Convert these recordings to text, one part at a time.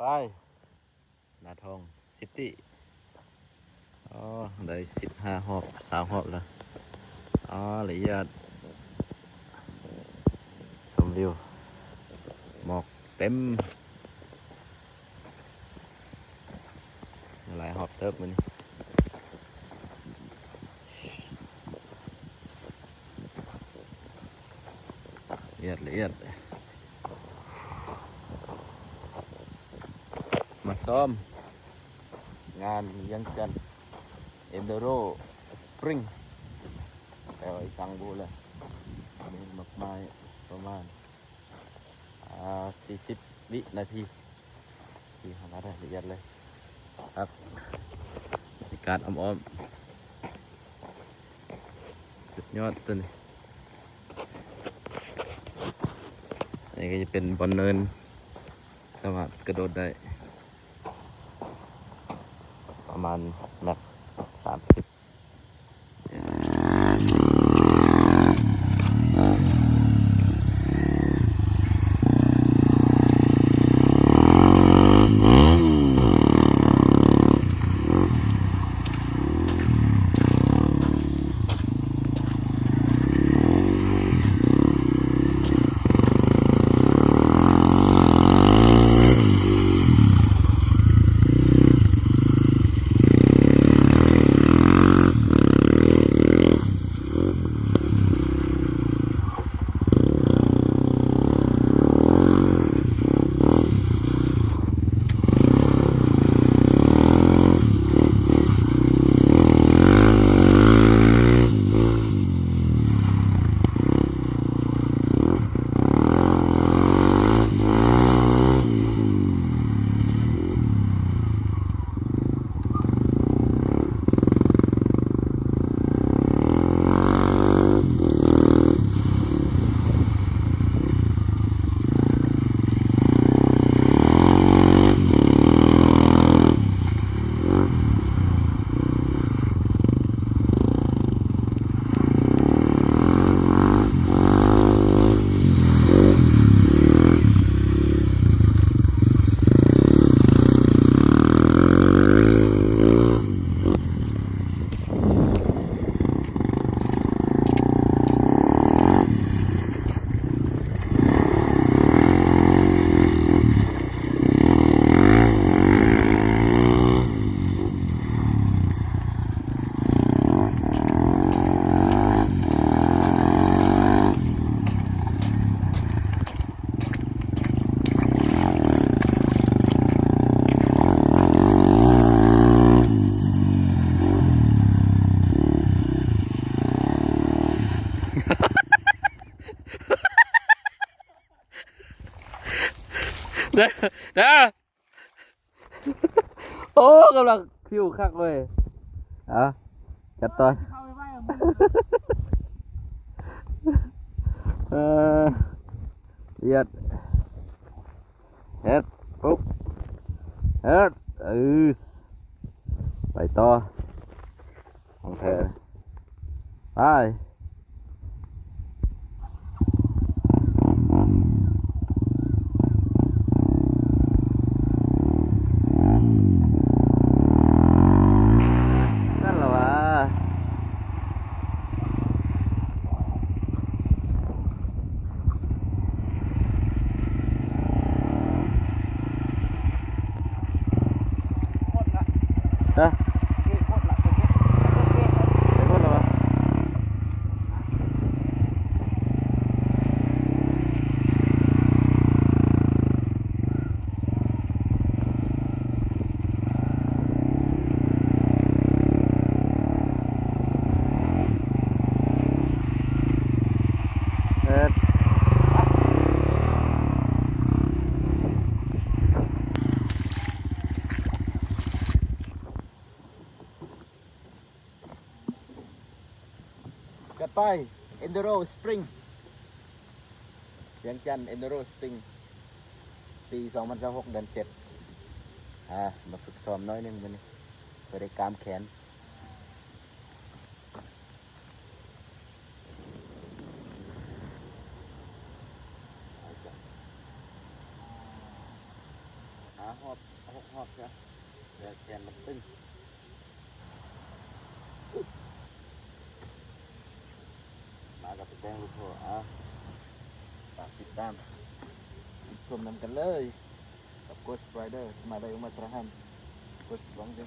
ไปนาทองซิตี้ได้15หอบ20หอบแล้วละเอียดชมวิวหมอกเต็มหลายหอบเติบมันละเอียดมาซ้อมงานยังกันเอ็นโดโรสปริงแต่ว่าอีกทางบูเลยมีมากมายประมาณ40 วินาทีที่ทำได้ละเอียดเลยครับการอ้อมสุดยอดตัวนี้นี่ก็จะเป็นบนเนินสามารถกระโดดได้ประมาณแมตช์30นะโอ้กำลังคิวคักเลยจัดต่อเอียดเฮ็ดปุ๊บเฮ็ดไปต่อของเธอไป ไป Enduro Spring เวียงจันทน์ Enduro Spring ปี 2026 เดือน 7มาฝึกซ้อมน้อยนึงมื้อนี้เพื่อได้กล้ามแขนหอบ6หอบจ้ะเดี๋ยวแขนมันตึงมากับแจ้งลูกพ่อฝากติดตามชมนำกันเลยกับ Ghost Rider Semada Umat Rahan Ghost Bang je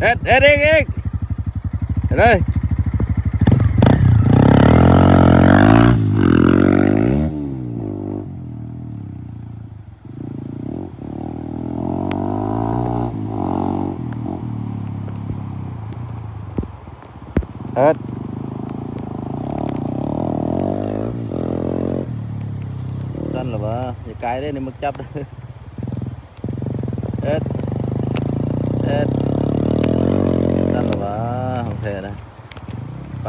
เอ็ดอีกเลยเอ็ดสั้นหรอวะอย่าไกลได้ในมึกจับเอ็ดสั้นหรอวะของเธอนะไป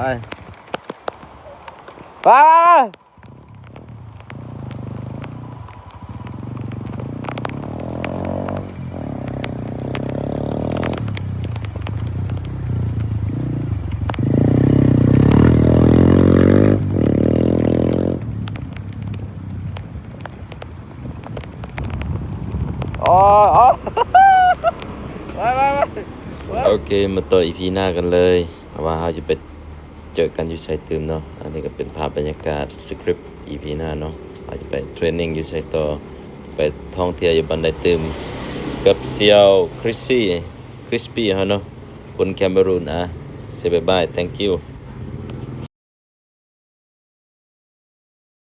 โอเคมาต่อ EP หน้ากันเลยว่าเราจะไปเจอกันอยู่ไสตืมเนาะอันนี้ก็เป็นภาพบรรยากาศสคริปต์ EP หน้าเนาะเราจะไปเทรนนิ่งอยู่ไสต่อไปท่องเที่ยวอยู่บันไดตืมกับเซียวคริสปี้เฮาเนาะคนแคมเบรูนsay bye bye thank you